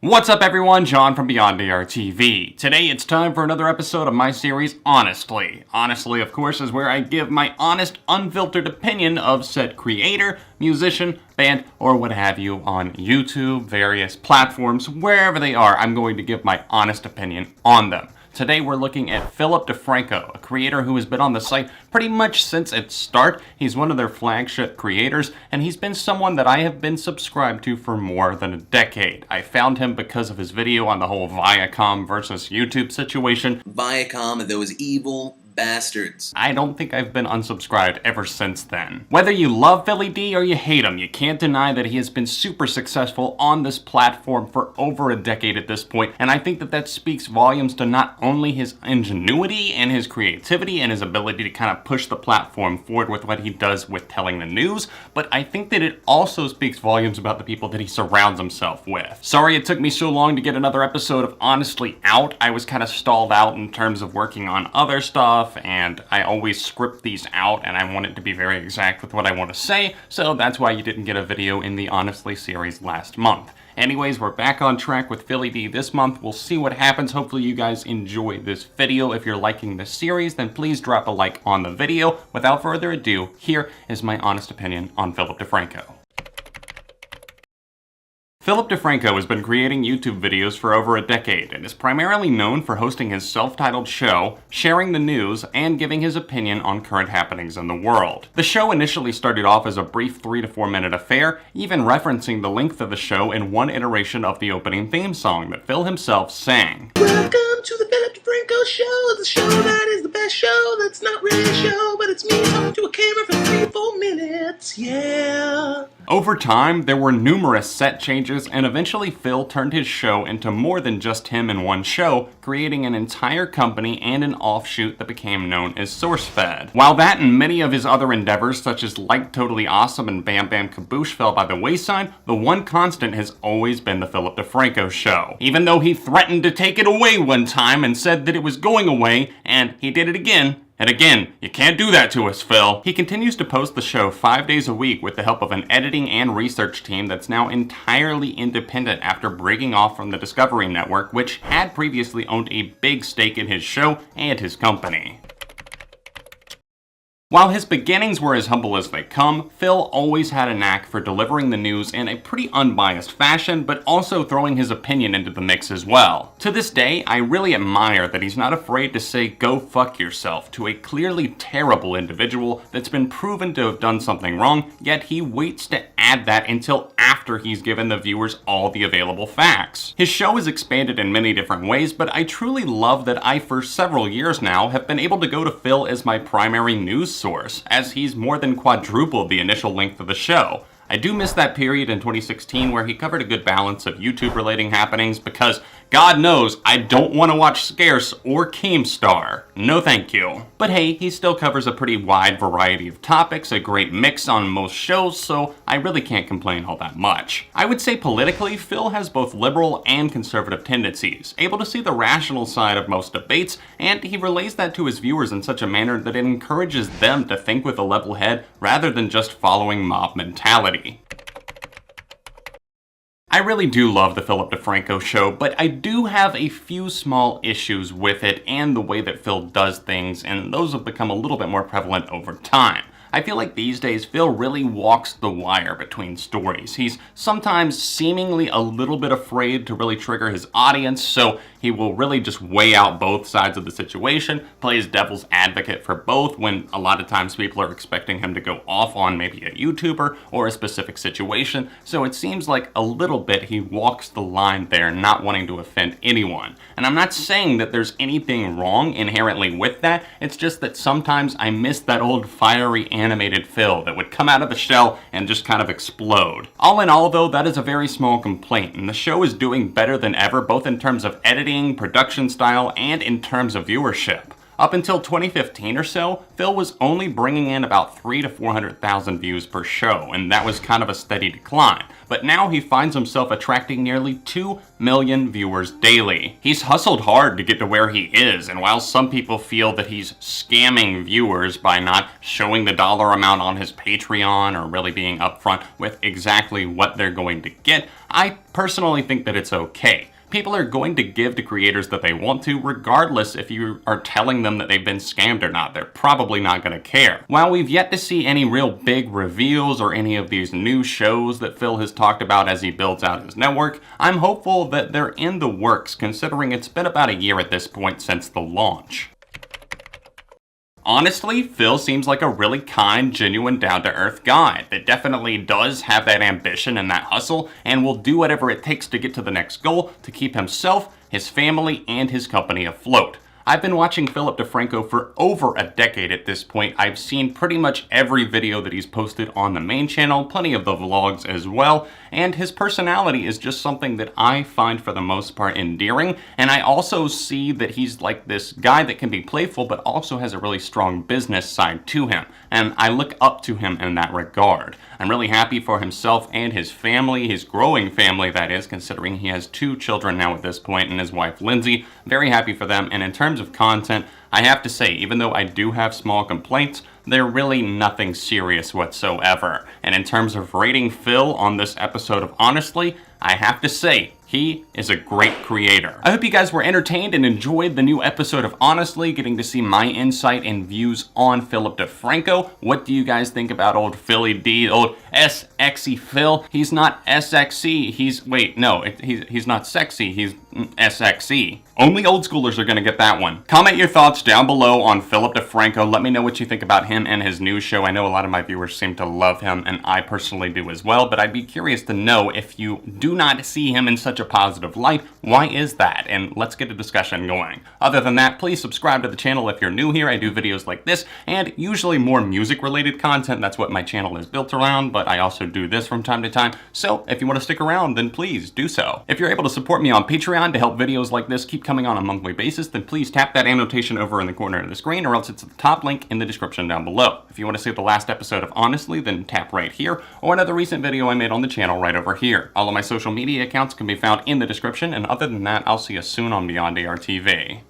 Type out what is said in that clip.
What's up everyone, John from Beyond ARTV. Today it's time for another episode of my series, Honestly. Honestly, of course, is where I give my honest, unfiltered opinion of said creator, musician, band, or what have you on YouTube, various platforms, wherever they are, I'm going to give my honest opinion on them. Today we're looking at Philip DeFranco, a creator who has been on the site pretty much since its start. He's one of their flagship creators, and he's been someone that I have been subscribed to for more than a decade. I found him because of his video on the whole Viacom versus YouTube situation. Viacom and those evil bastards. I don't think I've been unsubscribed ever since then. Whether you love Philly D or you hate him, you can't deny that he has been super successful on this platform for over a decade at this point, and I think that that speaks volumes to not only his ingenuity and his creativity and his ability to kind of push the platform forward with what he does with telling the news, but I think that it also speaks volumes about the people that he surrounds himself with. Sorry it took me so long to get another episode of Honestly out. I was kind of stalled out in terms of working on other stuff, and I always script these out and I want it to be very exact with what I want to say, so that's why you didn't get a video in the Honestly series last month. Anyways, we're back on track with Philly D this month. We'll see what happens. Hopefully you guys enjoy this video. If you're liking this series, then please drop a like on the video. Without further ado, here is my honest opinion on Philip DeFranco. Philip DeFranco has been creating YouTube videos for over a decade and is primarily known for hosting his self-titled show, sharing the news, and giving his opinion on current happenings in the world. The show initially started off as a brief 3 to 4 minute affair, even referencing the length of the show in one iteration of the opening theme song that Phil himself sang. Welcome to the Philip DeFranco Show, the show that is the best show that's not really a show, but it's me talking to a camera for 3-4 minutes, yeah. Over time, there were numerous set changes, and eventually Phil turned his show into more than just him in one show, creating an entire company and an offshoot that became known as SourceFed. While that and many of his other endeavors, such as Like Totally Awesome and Bam Bam Kaboosh, fell by the wayside, the one constant has always been the Philip DeFranco Show. Even though he threatened to take it away one time and said that it was going away, and he did it again. And again, you can't do that to us, Phil. He continues to post the show 5 days a week with the help of an editing and research team that's now entirely independent after breaking off from the Discovery Network, which had previously owned a big stake in his show and his company. While his beginnings were as humble as they come, Phil always had a knack for delivering the news in a pretty unbiased fashion, but also throwing his opinion into the mix as well. To this day, I really admire that he's not afraid to say "go fuck yourself" to a clearly terrible individual that's been proven to have done something wrong, yet he waits to add that until after he's given the viewers all the available facts. His show has expanded in many different ways, but I truly love that I, for several years now, have been able to go to Phil as my primary news source, as he's more than quadrupled the initial length of the show. I do miss that period in 2016 where he covered a good balance of YouTube-relating happenings because, God knows, I don't want to watch Scarce or Keemstar. No thank you. But hey, he still covers a pretty wide variety of topics, a great mix on most shows, so I really can't complain all that much. I would say politically, Phil has both liberal and conservative tendencies, able to see the rational side of most debates, and he relays that to his viewers in such a manner that it encourages them to think with a level head rather than just following mob mentality. I really do love the Philip DeFranco Show, but I do have a few small issues with it and the way that Phil does things, and those have become a little bit more prevalent over time. I feel like these days Phil really walks the wire between stories. He's sometimes seemingly a little bit afraid to really trigger his audience, so he will really just weigh out both sides of the situation, plays devil's advocate for both when a lot of times people are expecting him to go off on maybe a YouTuber or a specific situation, so it seems like a little bit he walks the line there, not wanting to offend anyone. And I'm not saying that there's anything wrong inherently with that, it's just that sometimes I miss that old fiery animated Phil that would come out of the shell and just kind of explode. All in all though, that is a very small complaint, and the show is doing better than ever, both in terms of editing, production style, and in terms of viewership. Up until 2015 or so, Phil was only bringing in about 300,000 to 400,000 views per show, and that was kind of a steady decline. But now he finds himself attracting nearly 2 million viewers daily. He's hustled hard to get to where he is, and while some people feel that he's scamming viewers by not showing the dollar amount on his Patreon or really being upfront with exactly what they're going to get, I personally think that it's okay. People are going to give to creators that they want to, regardless if you are telling them that they've been scammed or not. They're probably not going to care. While we've yet to see any real big reveals or any of these new shows that Phil has talked about as he builds out his network, I'm hopeful that they're in the works, considering it's been about a year at this point since the launch. Honestly, Phil seems like a really kind, genuine, down-to-earth guy that definitely does have that ambition and that hustle and will do whatever it takes to get to the next goal to keep himself, his family, and his company afloat. I've been watching Philip DeFranco for over a decade at this point. I've seen pretty much every video that he's posted on the main channel, plenty of the vlogs as well, and his personality is just something that I find for the most part endearing, and I also see that he's like this guy that can be playful but also has a really strong business side to him, and I look up to him in that regard. I'm really happy for himself and his family, his growing family that is, considering he has 2 children now at this point and his wife Lindsay. Very happy for them, and in terms of content, I have to say, even though I do have small complaints, they're really nothing serious whatsoever. And in terms of rating Phil on this episode of Honestly, I have to say, he is a great creator. I hope you guys were entertained and enjoyed the new episode of Honestly, getting to see my insight and views on Philip DeFranco. What do you guys think about old Philly D, old SXy Phil? He's not SXy, he's not sexy, he's SXy. Only old schoolers are gonna get that one. Comment your thoughts down below on Philip DeFranco. Let me know what you think about him and his new show. I know a lot of my viewers seem to love him, and I personally do as well, but I'd be curious to know if you do not see him in such a positive light, why is that? And let's get a discussion going. Other than that, please subscribe to the channel if you're new here. I do videos like this, and usually more music-related content. That's what my channel is built around, but I also do this from time to time, so if you want to stick around, then please do so. If you're able to support me on Patreon to help videos like this keep coming on a monthly basis, then please tap that annotation over in the corner of the screen, or else it's at the top link in the description down below. If you want to see the last episode of Honestly, then tap right here, or another recent video I made on the channel right over here. All of my social media accounts can be found in the description, and other than that, I'll see you soon on Beyond ARTV.